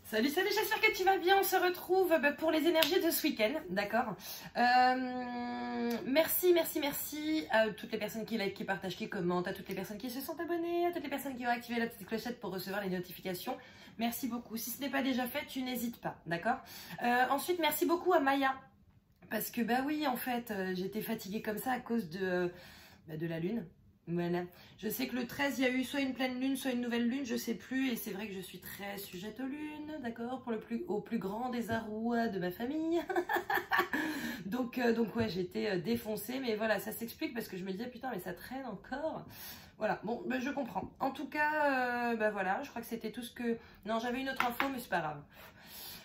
Salut, salut, j'espère que tu vas bien. On se retrouve pour les énergies de ce week-end, d'accord. Merci à toutes les personnes qui like, qui partagent, qui commentent, à toutes les personnes qui se sont abonnées, à toutes les personnes qui ont activé la petite clochette pour recevoir les notifications. Merci beaucoup. Si ce n'est pas déjà fait, tu n'hésites pas, d'accord. Ensuite, merci beaucoup à Maya. Parce que, bah oui, en fait, j'étais fatiguée comme ça à cause de la lune. Voilà. Je sais que le 13, il y a eu soit une pleine lune, soit une nouvelle lune, je sais plus. Et c'est vrai que je suis très sujette aux lunes, d'accord, au plus grand désarroi de ma famille. donc ouais, j'étais défoncée. Mais voilà, ça s'explique parce que je me disais, putain, mais ça traîne encore. Voilà, bon, bah, je comprends. En tout cas, bah voilà, je crois que c'était tout ce que... Non, j'avais une autre info, mais c'est pas grave.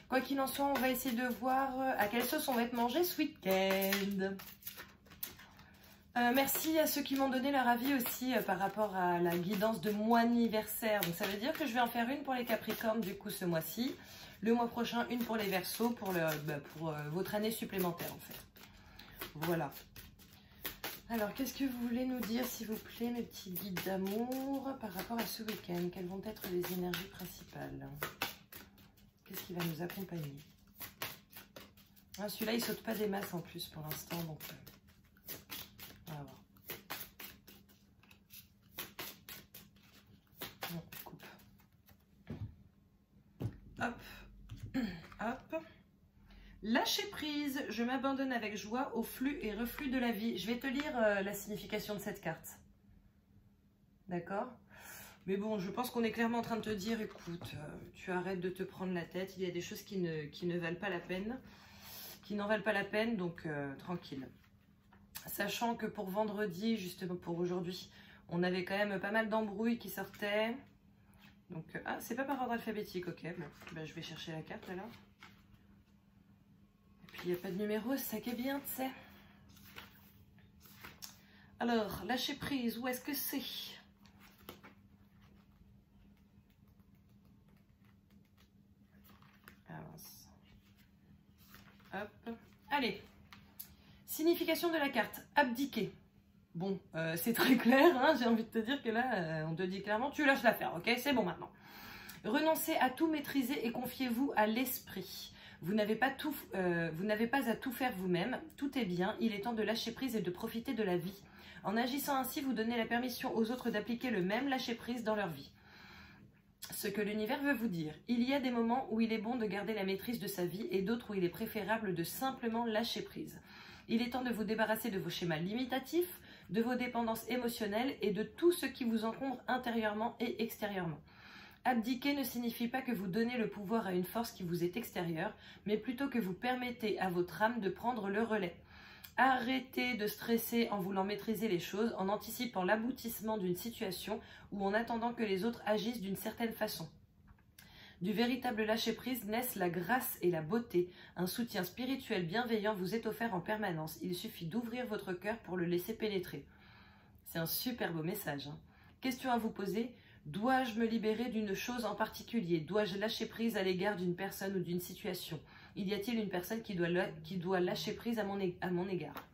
Quoi qu'il en soit, on va essayer de voir à quelle sauce on va être mangé ce week-end. Merci à ceux qui m'ont donné leur avis aussi par rapport à la guidance de mon anniversaire. Donc ça veut dire que je vais en faire une pour les Capricornes du coup ce mois-ci. Le mois prochain, une pour les Verseaux pour votre année supplémentaire en fait. Voilà. Alors, qu'est-ce que vous voulez nous dire s'il vous plaît mes petits guides d'amour par rapport à ce week-end? Quelles vont être les énergies principales? Qu'est-ce qui va nous accompagner? Ah, celui-là, il saute pas des masses en plus pour l'instant, donc on va voir. Non, coupe. Hop, hop. Lâcher prise, je m'abandonne avec joie au flux et reflux de la vie. Je vais te lire la signification de cette carte. D'accord? Mais bon, je pense qu'on est clairement en train de te dire, écoute, tu arrêtes de te prendre la tête. Il y a des choses qui ne valent pas la peine, qui n'en valent pas la peine, donc tranquille. Sachant que pour vendredi, justement pour aujourd'hui, on avait quand même pas mal d'embrouilles qui sortaient. Donc, ah, c'est pas par ordre alphabétique, ok. Bon, bah, je vais chercher la carte alors. Et puis, il n'y a pas de numéro, c'est ça qui est bien, tu sais. Alors, lâcher prise, où est-ce que c'est? Avance. Hop. Allez. Signification de la carte, abdiquer. Bon, c'est très clair, hein, j'ai envie de te dire que là, on te dit clairement, tu lâches l'affaire, ok? C'est bon maintenant. Renoncez à tout maîtriser et confiez-vous à l'esprit. Vous n'avez pas à tout faire vous-même, tout est bien, il est temps de lâcher prise et de profiter de la vie. En agissant ainsi, vous donnez la permission aux autres d'appliquer le même lâcher prise dans leur vie. Ce que l'univers veut vous dire, il y a des moments où il est bon de garder la maîtrise de sa vie et d'autres où il est préférable de simplement lâcher prise. Il est temps de vous débarrasser de vos schémas limitatifs, de vos dépendances émotionnelles et de tout ce qui vous encombre intérieurement et extérieurement. Abdiquer ne signifie pas que vous donnez le pouvoir à une force qui vous est extérieure, mais plutôt que vous permettez à votre âme de prendre le relais. Arrêtez de stresser en voulant maîtriser les choses, en anticipant l'aboutissement d'une situation ou en attendant que les autres agissent d'une certaine façon. Du véritable lâcher-prise naissent la grâce et la beauté. Un soutien spirituel bienveillant vous est offert en permanence. Il suffit d'ouvrir votre cœur pour le laisser pénétrer. C'est un super beau message, hein. Question à vous poser. Dois-je me libérer d'une chose en particulier? Dois-je lâcher prise à l'égard d'une personne ou d'une situation? Y a-t-il une personne qui doit lâcher prise à mon égard?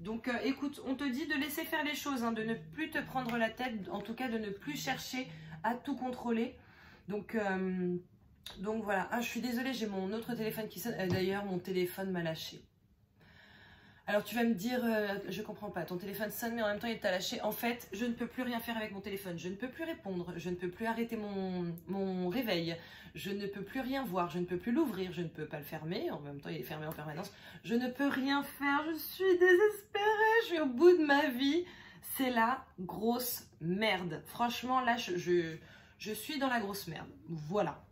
Donc écoute, on te dit de laisser faire les choses, hein, de ne plus te prendre la tête, en tout cas de ne plus chercher à tout contrôler. Donc voilà. Ah, je suis désolée, j'ai mon autre téléphone qui sonne. D'ailleurs, mon téléphone m'a lâché. Alors tu vas me dire, je comprends pas, ton téléphone sonne mais en même temps il t'a lâché. En fait, je ne peux plus rien faire avec mon téléphone, je ne peux plus répondre, je ne peux plus arrêter mon réveil, je ne peux plus rien voir, je ne peux plus l'ouvrir, je ne peux pas le fermer, en même temps il est fermé en permanence. Je ne peux rien faire, je suis désespérée, je suis au bout de ma vie. C'est la grosse merde. Franchement là, je suis dans la grosse merde. Voilà.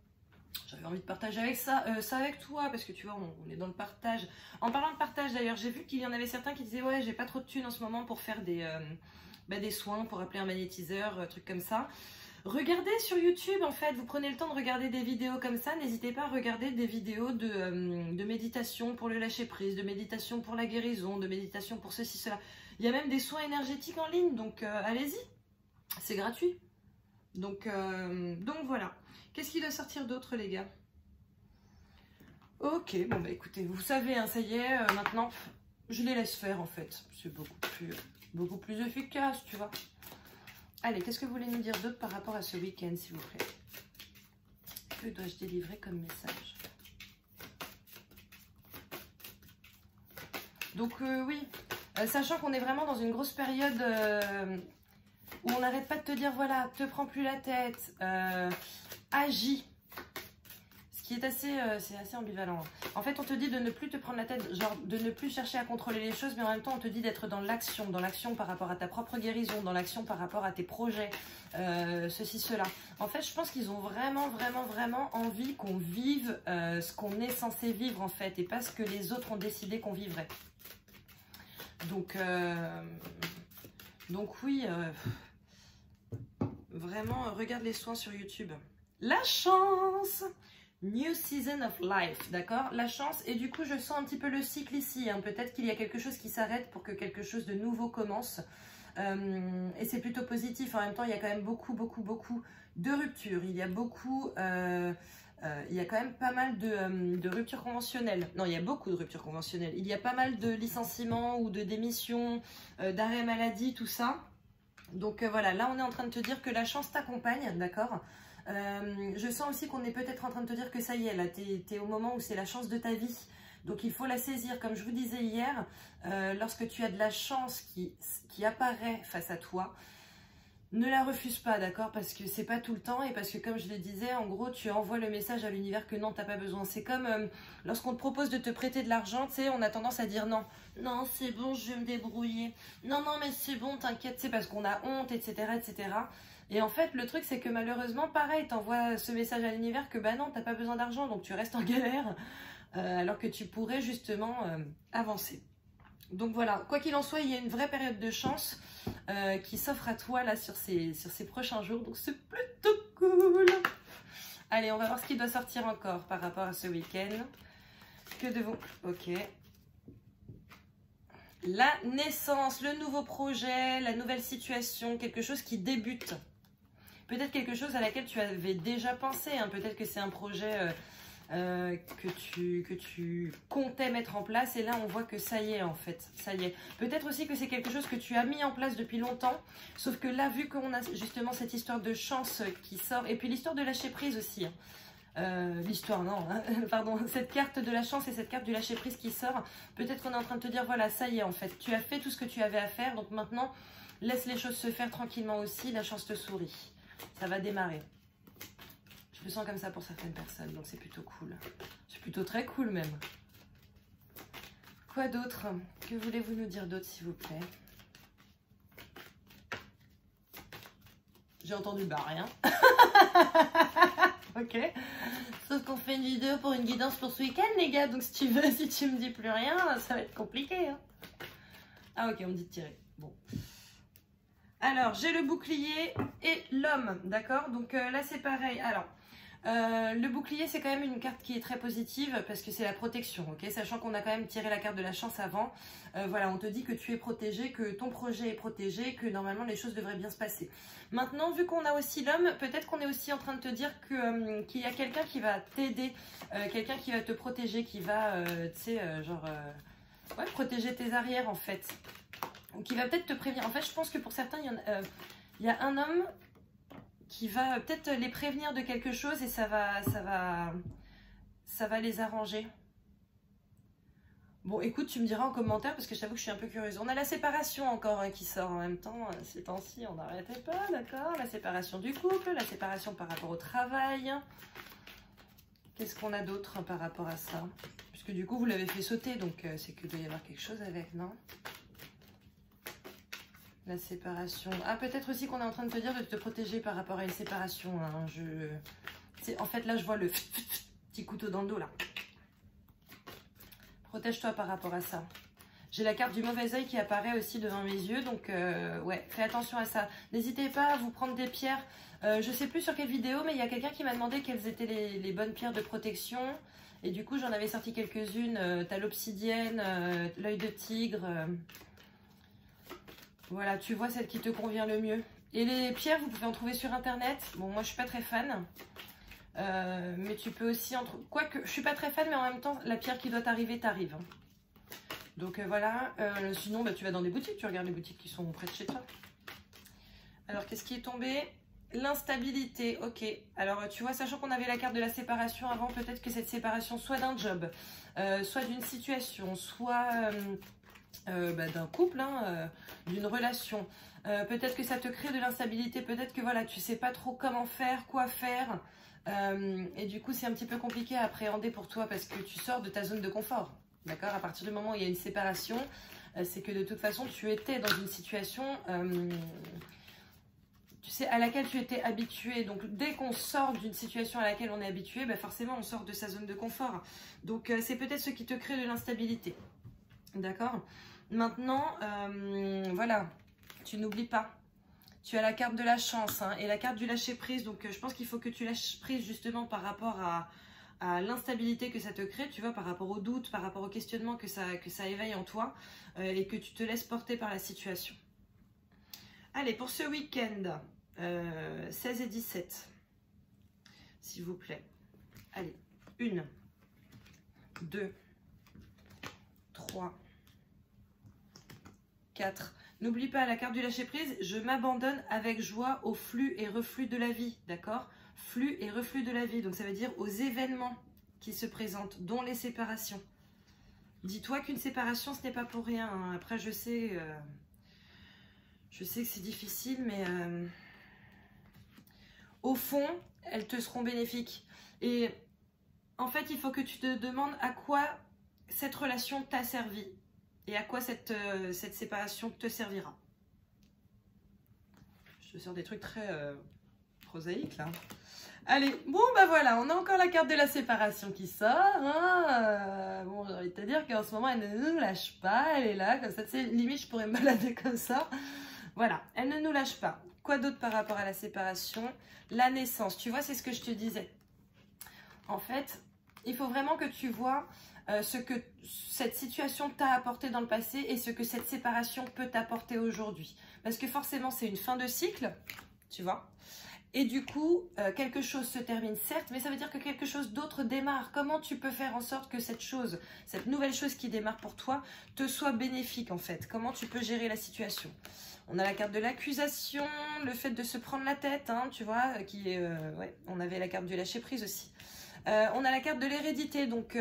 J'avais envie de partager avec ça avec toi, parce que tu vois, on est dans le partage. En parlant de partage d'ailleurs, j'ai vu qu'il y en avait certains qui disaient ouais, j'ai pas trop de thunes en ce moment pour faire des soins, pour appeler un magnétiseur, trucs comme ça. Regardez sur YouTube en fait, vous prenez le temps de regarder des vidéos comme ça, n'hésitez pas à regarder des vidéos de méditation pour le lâcher prise, de méditation pour la guérison, de méditation pour ceci, cela. Il y a même des soins énergétiques en ligne, donc allez-y, c'est gratuit. Donc voilà. Qu'est-ce qui doit sortir d'autre, les gars? Ok, bon bah écoutez, vous savez, hein, ça y est, maintenant, je les laisse faire en fait. C'est beaucoup plus efficace, tu vois. Allez, qu'est-ce que vous voulez nous dire d'autre par rapport à ce week-end, s'il vous plaît? que dois-je délivrer comme message? Donc oui, sachant qu'on est vraiment dans une grosse période où on n'arrête pas de te dire, voilà, te prends plus la tête, agis. Ce qui est c'est assez ambivalent. En fait, on te dit de ne plus te prendre la tête, genre de ne plus chercher à contrôler les choses, mais en même temps, on te dit d'être dans l'action par rapport à ta propre guérison, dans l'action par rapport à tes projets, ceci, cela. En fait, je pense qu'ils ont vraiment envie qu'on vive ce qu'on est censé vivre, en fait, et pas ce que les autres ont décidé qu'on vivrait. Donc oui, vraiment, regarde les soins sur YouTube. La chance! New season of life, d'accord? La chance, et du coup, je sens un petit peu le cycle ici. Hein. Peut-être qu'il y a quelque chose qui s'arrête pour que quelque chose de nouveau commence. Et c'est plutôt positif. En même temps, il y a quand même beaucoup de ruptures. Il y a il y a quand même pas mal de ruptures conventionnelles. Non, il y a beaucoup de ruptures conventionnelles. Il y a pas mal de licenciements ou de démissions, d'arrêt maladie, tout ça. Donc voilà, là, on est en train de te dire que la chance t'accompagne, d'accord? Je sens aussi qu'on est peut-être en train de te dire que ça y est, là, t'es au moment où c'est la chance de ta vie. Donc il faut la saisir. Comme je vous disais hier, lorsque tu as de la chance qui apparaît face à toi, ne la refuse pas, d'accord? Parce que c'est pas tout le temps et parce que comme je le disais, en gros, tu envoies le message à l'univers que non, t'as pas besoin. C'est comme lorsqu'on te propose de te prêter de l'argent, tu sais, on a tendance à dire non. Non, c'est bon, je vais me débrouiller. Non, non, mais c'est bon, t'inquiète, c'est parce qu'on a honte, etc., etc. Et en fait, le truc, c'est que malheureusement, pareil, t'envoies ce message à l'univers que bah non, t'as pas besoin d'argent, donc tu restes en galère, alors que tu pourrais justement avancer. Donc voilà, quoi qu'il en soit, il y a une vraie période de chance qui s'offre à toi là sur ces prochains jours, donc c'est plutôt cool. Allez, on va voir ce qui doit sortir encore par rapport à ce week-end. Que devons... Ok. La naissance, le nouveau projet, la nouvelle situation, quelque chose qui débute. Peut-être quelque chose à laquelle tu avais déjà pensé, hein. Peut-être que c'est un projet que tu comptais mettre en place et là on voit que ça y est en fait, ça y est. Peut-être aussi que c'est quelque chose que tu as mis en place depuis longtemps, sauf que là vu qu'on a justement cette histoire de chance qui sort, et puis l'histoire de lâcher prise aussi, hein. L'histoire non, hein, pardon, cette carte de la chance et cette carte du lâcher prise qui sort, peut-être qu'on est en train de te dire voilà ça y est en fait, tu as fait tout ce que tu avais à faire, donc maintenant laisse les choses se faire tranquillement aussi, la chance te sourit, ça va démarrer. Je me sens comme ça pour certaines personnes, donc c'est plutôt cool. C'est plutôt très cool même. Quoi d'autre? Que voulez-vous nous dire d'autre, s'il vous plaît? J'ai entendu bah rien. Ok. Sauf qu'on fait une vidéo pour une guidance pour ce week-end, les gars. Donc si tu veux, si tu me dis plus rien, ça va être compliqué. Hein. Ah ok, on me dit de tirer. Bon. Alors, j'ai le bouclier et l'homme, d'accord? Donc là, c'est pareil. Alors... le bouclier, c'est quand même une carte qui est très positive parce que c'est la protection, ok? Sachant qu'on a quand même tiré la carte de la chance avant. Voilà, on te dit que tu es protégé, que ton projet est protégé, que normalement les choses devraient bien se passer. Maintenant, vu qu'on a aussi l'homme, peut-être qu'on est aussi en train de te dire que qu'il y a quelqu'un qui va t'aider, quelqu'un qui va te protéger, qui va, tu sais, ouais, protéger tes arrières en fait. Ou qui va peut-être te prévenir. En fait, je pense que pour certains, il y a un homme qui va peut-être les prévenir de quelque chose et ça va les arranger. Bon, écoute, tu me diras en commentaire parce que je t'avoue que je suis un peu curieuse. On a la séparation encore hein, qui sort en même temps. Ces temps-ci, on n'arrêtait pas, d'accord? La séparation du couple, la séparation par rapport au travail. Qu'est-ce qu'on a d'autre par rapport à ça? Puisque du coup, vous l'avez fait sauter, donc c'est qu'il doit y avoir quelque chose avec, non? La séparation. Ah, peut-être aussi qu'on est en train de te dire de te protéger par rapport à une séparation. Hein. En fait, là, je vois le petit couteau dans le dos, là. Protège-toi par rapport à ça. J'ai la carte du mauvais œil qui apparaît aussi devant mes yeux. Donc, ouais, fais attention à ça. N'hésitez pas à vous prendre des pierres. Je sais plus sur quelle vidéo, mais il y a quelqu'un qui m'a demandé quelles étaient les bonnes pierres de protection. Et du coup, j'en avais sorti quelques-unes. T'as l'obsidienne, l'œil de tigre... Voilà, tu vois celle qui te convient le mieux. Et les pierres, vous pouvez en trouver sur internet. Bon, moi, je suis pas très fan. Mais tu peux aussi en trouver... Quoique, je suis pas très fan, mais en même temps, la pierre qui doit t'arriver, t'arrive. Donc, voilà. Sinon, bah, tu vas dans des boutiques. Tu regardes les boutiques qui sont près de chez toi. Alors, qu'est-ce qui est tombé? L'instabilité, ok. Alors, tu vois, sachant qu'on avait la carte de la séparation avant, peut-être que cette séparation, soit d'un job, soit d'une situation, soit d'un couple, hein, d'une relation. Peut-être que ça te crée de l'instabilité, peut-être que voilà, tu sais pas trop comment faire, quoi faire. Et du coup, c'est un petit peu compliqué à appréhender pour toi parce que tu sors de ta zone de confort. D'accord? À partir du moment où il y a une séparation, c'est que de toute façon, tu étais dans une situation... tu sais, à laquelle tu étais habitué. Donc, dès qu'on sort d'une situation à laquelle on est habitué, ben forcément, on sort de sa zone de confort. Donc, c'est peut-être ce qui te crée de l'instabilité. D'accord? Maintenant, voilà, tu n'oublies pas. Tu as la carte de la chance, hein, et la carte du lâcher-prise. Donc, je pense qu'il faut que tu lâches prise justement par rapport à l'instabilité que ça te crée, tu vois, par rapport au doute, par rapport au questionnement que ça éveille en toi, et que tu te laisses porter par la situation. Allez, pour ce week-end, 16 et 17, s'il vous plaît. Allez, 1, 2, 3, 4. N'oublie pas la carte du lâcher-prise. Je m'abandonne avec joie au flux et reflux de la vie, d'accord? Flux et reflux de la vie, donc ça veut dire aux événements qui se présentent, dont les séparations. Dis-toi qu'une séparation, ce n'est pas pour rien, hein. Après, je sais que c'est difficile, mais au fond, elles te seront bénéfiques. Et en fait, il faut que tu te demandes à quoi cette relation t'a servi et à quoi cette séparation te servira. Je te sors des trucs très prosaïques là. Allez, bon bah voilà, on a encore la carte de la séparation qui sort. Hein. Bon, j'ai envie de te dire qu'en ce moment, elle ne nous lâche pas. Elle est là, comme ça, tu sais, limite, je pourrais me balader comme ça. Voilà, elle ne nous lâche pas. Quoi d'autre par rapport à la séparation? La naissance, tu vois, c'est ce que je te disais. En fait, il faut vraiment que tu vois ce que cette situation t'a apporté dans le passé et ce que cette séparation peut t'apporter aujourd'hui. Parce que forcément, c'est une fin de cycle, tu vois. Et du coup, quelque chose se termine, certes, mais ça veut dire que quelque chose d'autre démarre. Comment tu peux faire en sorte que cette nouvelle chose qui démarre pour toi, te soit bénéfique en fait? Comment tu peux gérer la situation? On a la carte de l'accusation, le fait de se prendre la tête, hein, tu vois, ouais, on avait la carte du lâcher-prise aussi. On a la carte de l'hérédité, donc...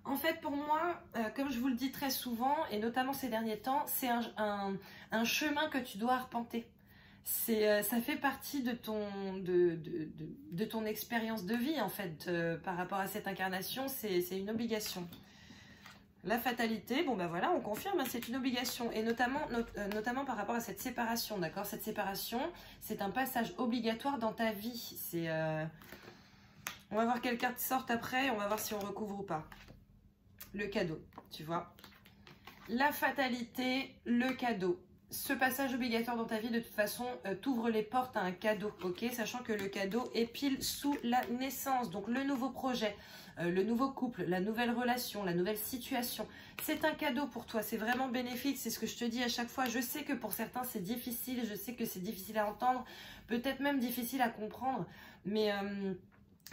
en fait, pour moi, comme je vous le dis très souvent, et notamment ces derniers temps, c'est un chemin que tu dois arpenter. Ça fait partie de ton expérience de vie, en fait, par rapport à cette incarnation, c'est une obligation. La fatalité, bon ben voilà, on confirme, hein, c'est une obligation, et notamment par rapport à cette séparation, d'accord? Cette séparation, c'est un passage obligatoire dans ta vie. On va voir quelle carte sorte après, on va voir si on recouvre ou pas. Le cadeau, tu vois. La fatalité, le cadeau. Ce passage obligatoire dans ta vie, de toute façon, t'ouvre les portes à un cadeau, ok? Sachant que le cadeau est pile sous la naissance. Donc, le nouveau projet, le nouveau couple, la nouvelle relation, la nouvelle situation. C'est un cadeau pour toi, c'est vraiment bénéfique. C'est ce que je te dis à chaque fois. Je sais que pour certains, c'est difficile. Je sais que c'est difficile à entendre. Peut-être même difficile à comprendre. Mais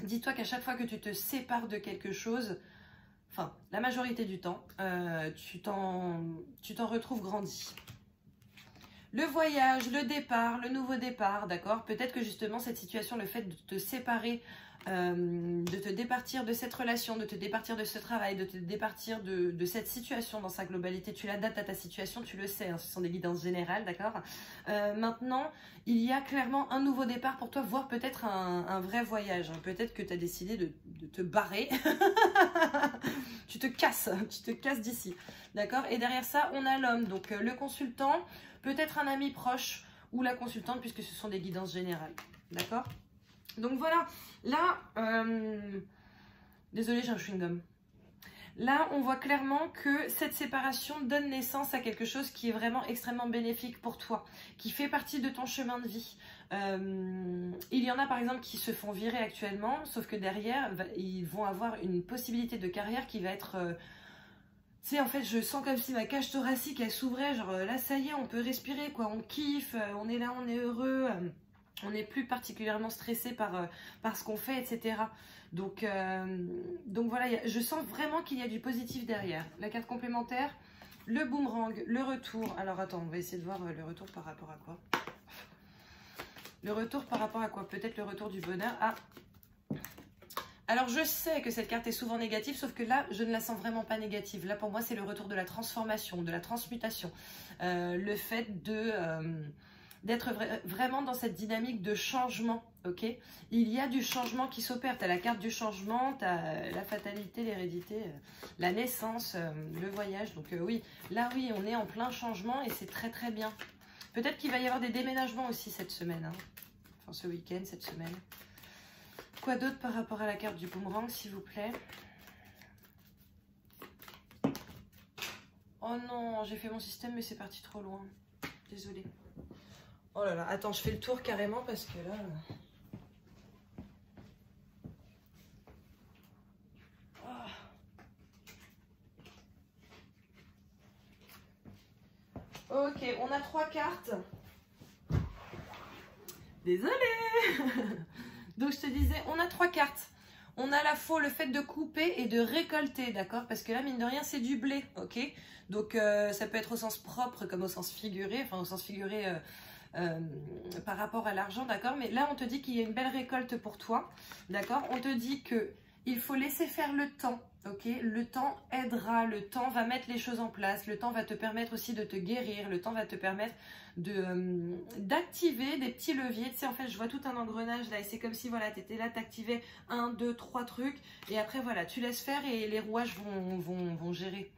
dis-toi qu'à chaque fois que tu te sépares de quelque chose... Enfin, la majorité du temps, tu t'en retrouves grandi. Le voyage, le départ, le nouveau départ, d'accord? Peut-être que justement cette situation, le fait de te séparer, de te départir de cette relation, de te départir de ce travail, de te départir de cette situation dans sa globalité, tu l'adaptes à ta situation, tu le sais, hein, ce sont des guidances générales, d'accord? Maintenant, il y a clairement un nouveau départ pour toi, voire peut-être un vrai voyage. Hein. Peut-être que tu as décidé de te barrer, tu te casses d'ici, d'accord? Et derrière ça, on a l'homme, donc le consultant, peut-être un ami proche ou la consultante, puisque ce sont des guidances générales, d'accord? Donc voilà, là, désolée, j'ai un chewing-gum. Là, on voit clairement que cette séparation donne naissance à quelque chose qui est vraiment extrêmement bénéfique pour toi, qui fait partie de ton chemin de vie. Il y en a par exemple qui se font virer actuellement, sauf que derrière, ils vont avoir une possibilité de carrière qui va être... tu sais, en fait, je sens comme si ma cage thoracique, elle s'ouvrait, genre là, ça y est, on peut respirer, quoi, on kiffe, on est là, on est heureux, on n'est plus particulièrement stressé par ce qu'on fait, etc. Donc voilà, je sens vraiment qu'il y a du positif derrière. La carte complémentaire, le boomerang, le retour. Alors attends, on va essayer de voir le retour par rapport à quoi. Le retour par rapport à quoi? Peut-être le retour du bonheur. Ah, alors je sais que cette carte est souvent négative, sauf que là, je ne la sens vraiment pas négative. Là, pour moi, c'est le retour de la transformation, de la transmutation. Le fait d'être vraiment dans cette dynamique de changement, ok? Il y a du changement qui s'opère. Tu as la carte du changement, tu as la fatalité, l'hérédité, la naissance, le voyage. Donc oui, là, oui, on est en plein changement et c'est très, très bien. Peut-être qu'il va y avoir des déménagements aussi cette semaine, hein. Enfin, ce week-end, cette semaine. Quoi d'autre par rapport à la carte du boomerang, s'il vous plaît? Oh non, j'ai fait mon système, mais c'est parti trop loin. Désolée. Oh là là, attends, je fais le tour carrément parce que là... Oh. Ok, on a 3 cartes. Désolée. Donc je te disais, on a 3 cartes. On a la faux, le fait de couper et de récolter, d'accord? Parce que là, mine de rien, c'est du blé, ok? Donc ça peut être au sens propre comme au sens figuré, enfin au sens figuré par rapport à l'argent, d'accord? Mais là, on te dit qu'il y a une belle récolte pour toi, d'accord? On te dit que il faut laisser faire le temps, ok? Le temps aidera, le temps va mettre les choses en place, le temps va te permettre aussi de te guérir, le temps va te permettre d'activer des petits leviers. Tu sais, en fait, je vois tout un engrenage là et c'est comme si, voilà, tu étais là, tu activais 1, 2, 3 trucs et après, voilà, tu laisses faire et les rouages vont gérer.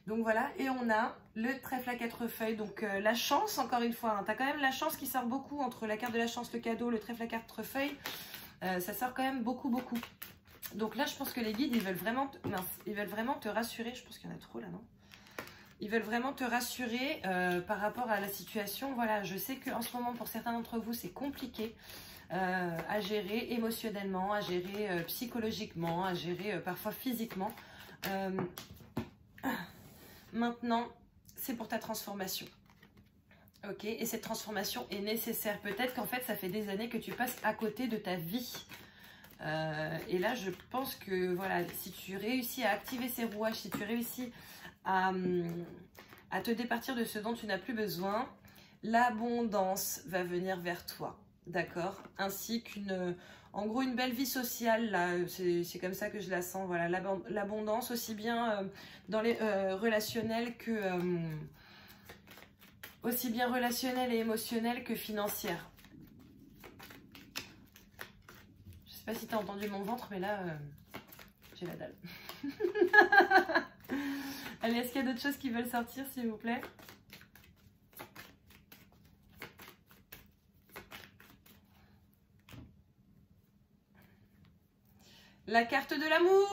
Donc voilà, et on a le trèfle à 4 feuilles, donc la chance, encore une fois, hein, tu as quand même la chance qui sort beaucoup entre la carte de la chance, le cadeau, le trèfle à 4 feuilles, ça sort quand même beaucoup, beaucoup. Donc là, je pense que les guides, ils veulent vraiment te rassurer, je pense qu'il y en a trop là, non? Ils veulent vraiment te rassurer par rapport à la situation. Voilà, je sais qu'en ce moment, pour certains d'entre vous, c'est compliqué à gérer émotionnellement, à gérer psychologiquement, à gérer parfois physiquement. Maintenant, c'est pour ta transformation. Ok, et cette transformation est nécessaire. Peut-être qu'en fait, ça fait des années que tu passes à côté de ta vie. Et là, je pense que voilà, si tu réussis à activer ces rouages, si tu réussis à te départir de ce dont tu n'as plus besoin, l'abondance va venir vers toi. D'accord? Ainsi qu'une... En gros, une belle vie sociale, là, c'est comme ça que je la sens. Voilà, l'abondance, aussi bien dans les relationnels que... aussi bien relationnelle et émotionnelle que financière. Je sais pas si tu as entendu mon ventre, mais là, j'ai la dalle. Allez, est-ce qu'il y a d'autres choses qui veulent sortir, s'il vous plaît? La carte de l'amour,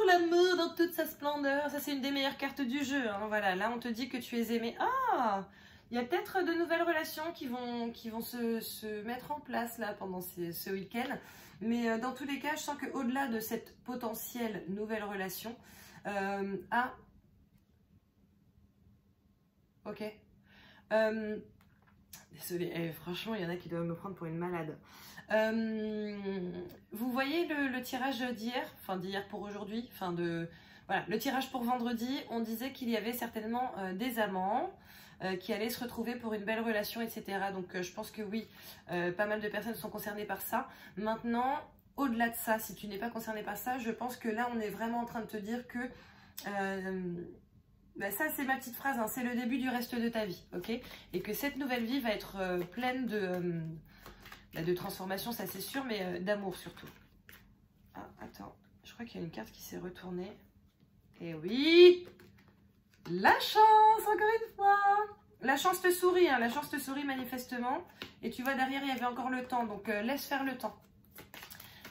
l'amour dans toute sa splendeur. Ça, c'est une des meilleures cartes du jeu, hein. Voilà, là, on te dit que tu es aimé. Ah, il y a peut-être de nouvelles relations qui vont se mettre en place là pendant ce week-end. Mais dans tous les cas, je sens qu'au-delà de cette potentielle nouvelle relation, ok. Désolée, franchement, il y en a qui doivent me prendre pour une malade. Vous voyez le tirage d'hier, enfin d'hier pour aujourd'hui, voilà, le tirage pour vendredi, on disait qu'il y avait certainement des amants qui allaient se retrouver pour une belle relation, etc. Donc je pense que oui, pas mal de personnes sont concernées par ça. Maintenant, au-delà de ça, si tu n'es pas concerné par ça, je pense que là, on est vraiment en train de te dire que... Ben ça, c'est ma petite phrase, hein, c'est le début du reste de ta vie, ok? Et que cette nouvelle vie va être pleine de transformation, ça c'est sûr, mais d'amour surtout. Ah, attends, je crois qu'il y a une carte qui s'est retournée. Et oui, la chance, encore une fois. La chance te sourit, hein, la chance te sourit manifestement. Et tu vois, derrière, il y avait encore le temps, donc laisse faire le temps.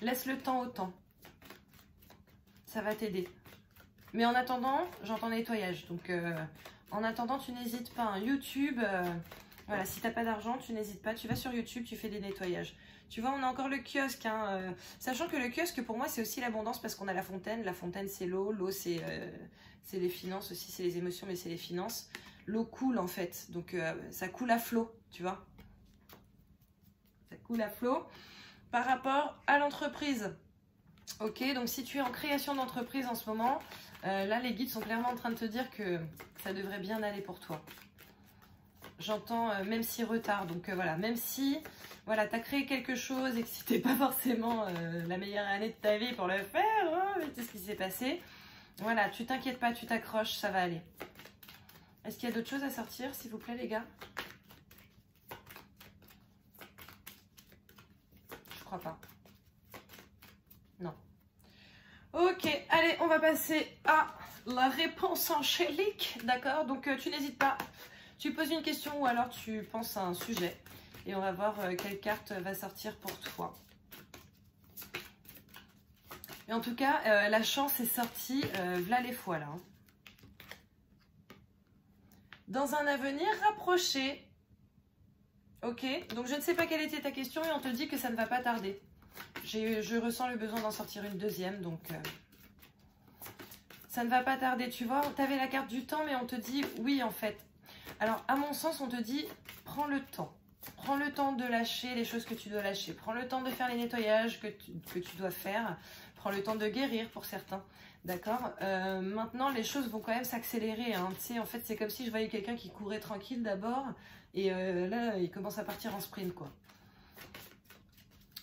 Laisse le temps au temps. Ça va t'aider. Mais en attendant, j'entends nettoyage. Donc, en attendant, tu n'hésites pas. Hein. YouTube, voilà, si tu n'as pas d'argent, tu n'hésites pas. Tu vas sur YouTube, tu fais des nettoyages. Tu vois, on a encore le kiosque. Hein, sachant que le kiosque, pour moi, c'est aussi l'abondance parce qu'on a la fontaine. La fontaine, c'est l'eau. L'eau, c'est les finances aussi. C'est les émotions, mais c'est les finances. L'eau coule, en fait. Donc, ça coule à flot, tu vois. Ça coule à flot. Par rapport à l'entreprise. Ok, donc si tu es en création d'entreprise en ce moment... là, les guides sont clairement en train de te dire que ça devrait bien aller pour toi. J'entends même si retard. Donc voilà, même si voilà, tu as créé quelque chose et que c'était pas forcément la meilleure année de ta vie pour le faire, hein, mais c'est ce qui s'est passé. Voilà, tu t'inquiètes pas, tu t'accroches, ça va aller. Est-ce qu'il y a d'autres choses à sortir, s'il vous plaît, les gars? Je crois pas. Non. Ok, allez, on va passer à la réponse angélique, d'accord? Donc, tu n'hésites pas. Tu poses une question ou alors tu penses à un sujet. Et on va voir quelle carte va sortir pour toi. Et en tout cas, la chance est sortie, v'là les fois là. Hein. Dans un avenir rapproché. Ok, donc je ne sais pas quelle était ta question et on te dit que ça ne va pas tarder. Je ressens le besoin d'en sortir une deuxième, donc ça ne va pas tarder. Tu vois, tu avais la carte du temps, mais on te dit oui en fait. Alors à mon sens, on te dit prends le temps. Prends le temps de lâcher les choses que tu dois lâcher. Prends le temps de faire les nettoyages que tu dois faire. Prends le temps de guérir pour certains. D'accord, maintenant, les choses vont quand même s'accélérer. Hein. Tu sais, en fait, c'est comme si je voyais quelqu'un qui courait tranquille d'abord. Et là, il commence à partir en sprint, quoi.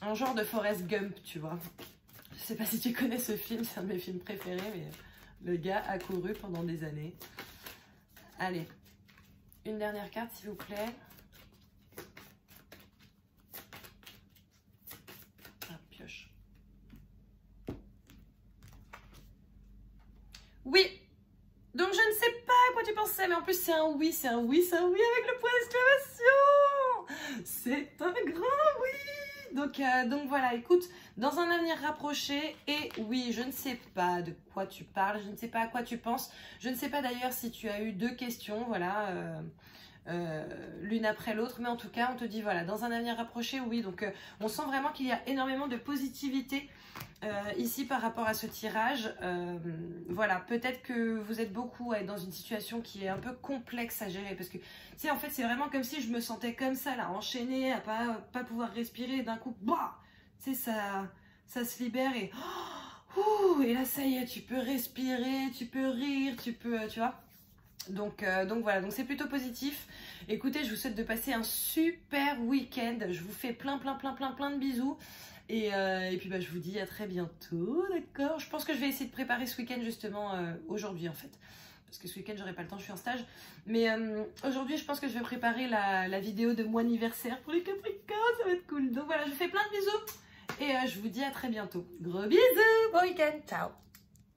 Un genre de Forrest Gump, tu vois. Je sais pas si tu connais ce film. C'est un de mes films préférés. Mais le gars a couru pendant des années. Allez. Une dernière carte, s'il vous plaît. Oui, donc je ne sais pas à quoi tu pensais, mais en plus c'est un oui, c'est un oui, c'est un oui avec le point d'exclamation. C'est un grand oui. Donc voilà, écoute, dans un avenir rapproché, et oui, je ne sais pas de quoi tu parles, je ne sais pas à quoi tu penses, je ne sais pas d'ailleurs si tu as eu deux questions, voilà, l'une après l'autre, mais en tout cas, on te dit, voilà, dans un avenir rapproché, oui, donc on sent vraiment qu'il y a énormément de positivité ici par rapport à ce tirage. Voilà, peut-être que vous êtes beaucoup à être dans une situation qui est un peu complexe à gérer, parce que, tu sais, en fait, c'est vraiment comme si je me sentais comme ça, là, enchaînée, à pas pouvoir respirer, d'un coup, bah, tu sais, ça se libère et, et là, ça y est, tu peux respirer, tu peux rire, tu peux, tu vois. Donc voilà, donc c'est plutôt positif. Écoutez, je vous souhaite de passer un super week-end. Je vous fais plein de bisous. Et puis bah, je vous dis à très bientôt, d'accord? Je pense que je vais essayer de préparer ce week-end justement aujourd'hui en fait. Parce que ce week-end, j'aurai pas le temps, je suis en stage. Mais aujourd'hui, je pense que je vais préparer la vidéo de mon anniversaire pour les Capricornes. Ça va être cool. Donc voilà, je vous fais plein de bisous. Et je vous dis à très bientôt. Gros bisous, bon week-end, ciao!